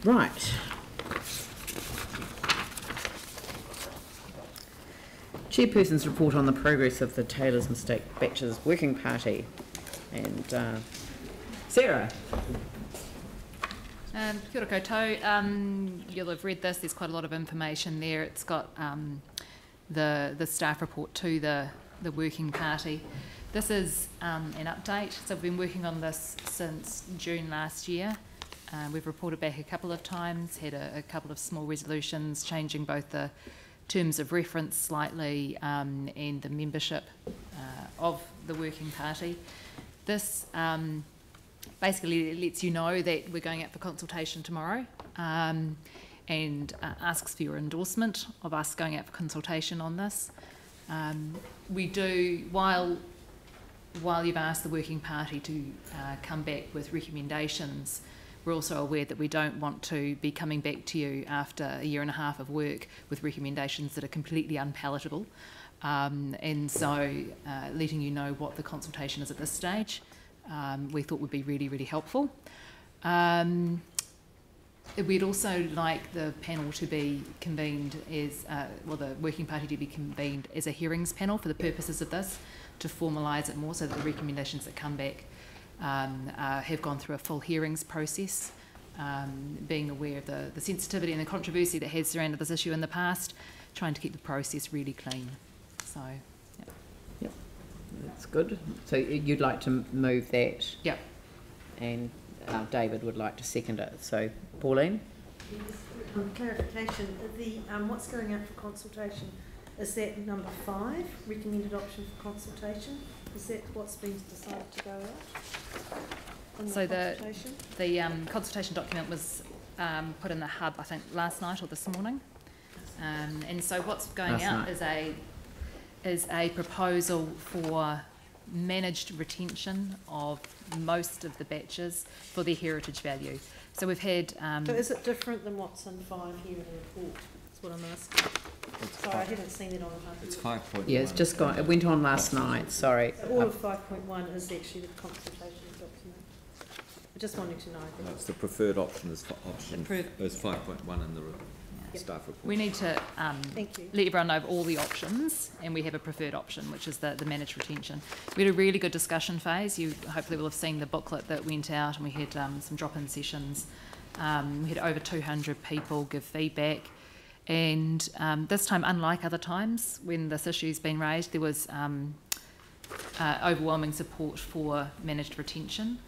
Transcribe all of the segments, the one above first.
Right. Chairperson's report on the progress of the Taylor's Mistake Baches Working Party. And Sarah. Kia ora koutou. You'll have read this. There's quite a lot of information there. It's got the staff report to the working party. This is an update. So we've been working on this since June last year. We've reported back a couple of times, had a couple of small resolutions changing both the terms of reference slightly and the membership of the working party. This basically lets you know that we're going out for consultation tomorrow and asks for your endorsement of us going out for consultation on this. We do, while you've asked the working party to come back with recommendations, we're also aware that we don't want to be coming back to you after a year and a half of work with recommendations that are completely unpalatable. And so letting you know what the consultation is at this stage, we thought would be really, really helpful. We'd also like the panel to be convened as, the working party to be convened as a hearings panel for the purposes of this, to formalise it more so that the recommendations that come back have gone through a full hearings process, being aware of the sensitivity and the controversy that has surrounded this issue in the past, trying to keep the process really clean. So, yeah. Yep, that's good. So you'd like to move that? Yep. And David would like to second it. So, Pauline? Yes, clarification, what's going out for consultation, is that number 5, recommended option for consultation? Is that what's been decided to go out? So the consultation document was put in the hub, I think, last night or this morning. And so what's going out is a proposal for managed retention of most of the batches for their heritage value. So we've had... so is it different than what's in 5 here in the report? That's what I'm asking. Sorry, I haven't seen it on the hub. It's 5.1. Yeah, it's just gone. It went on last night. Sorry. So all of 5.1 is actually the consultation document. I just wanted to know. No, it's the preferred option is there's 5.1 in the staff report. We need to Thank you. let everyone know of all the options, and we have a preferred option, which is the managed retention. We had a really good discussion phase. You hopefully will have seen the booklet that went out, and we had some drop-in sessions. We had over 200 people give feedback. And this time, unlike other times when this issue's been raised, there was overwhelming support for managed retention.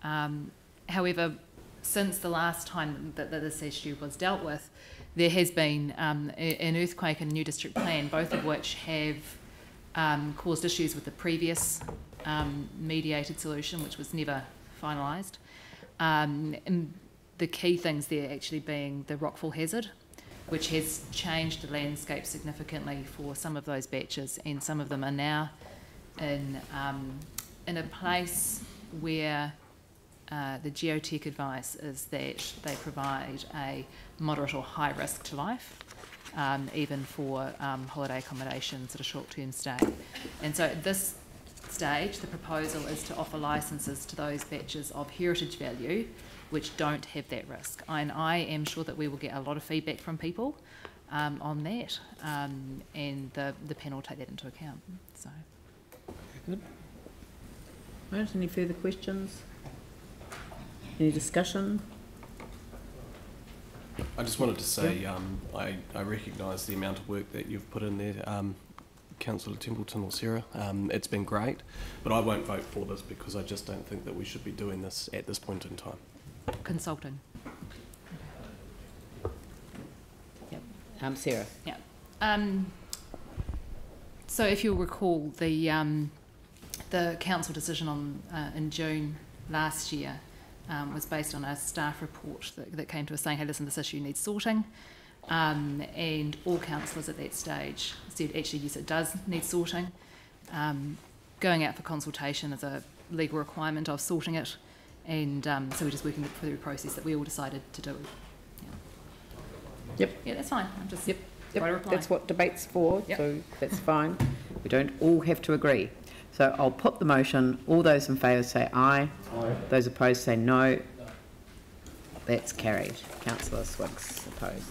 However, since the last time that this issue was dealt with, there has been an earthquake and a new district plan, both of which have caused issues with the previous mediated solution, which was never finalised. And the key things there actually being the rockfall hazard, which has changed the landscape significantly for some of those batches, and some of them are now in a place where the geotech advice is that they provide a moderate or high risk to life, even for holiday accommodations at a short-term stay. And so at this stage, the proposal is to offer licences to those batches of heritage value which don't have that risk. And I am sure that we will get a lot of feedback from people on that, and the panel will take that into account. So, good. Right, any further questions? Any discussion? I just wanted to say I recognise the amount of work that you've put in there, Councillor Templeton or Sarah. It's been great, but I won't vote for this because I just don't think that we should be doing this at this point in time. consulting. Yep. Sarah. Yeah. So if you'll recall, the council decision on in June last year was based on a staff report that came to us saying, hey, listen, this issue needs sorting. And all councillors at that stage said, actually, yes, it does need sorting. Going out for consultation is a legal requirement of sorting it. And so we're just working through the process that we all decided to do. Yeah. Yep. Yeah, that's fine. I'm just Yep. That's what debate's for, yep. So that's fine. We don't all have to agree. So I'll put the motion. All those in favour say aye. Aye. Those opposed say no. That's carried. Councillor Swiggs opposed.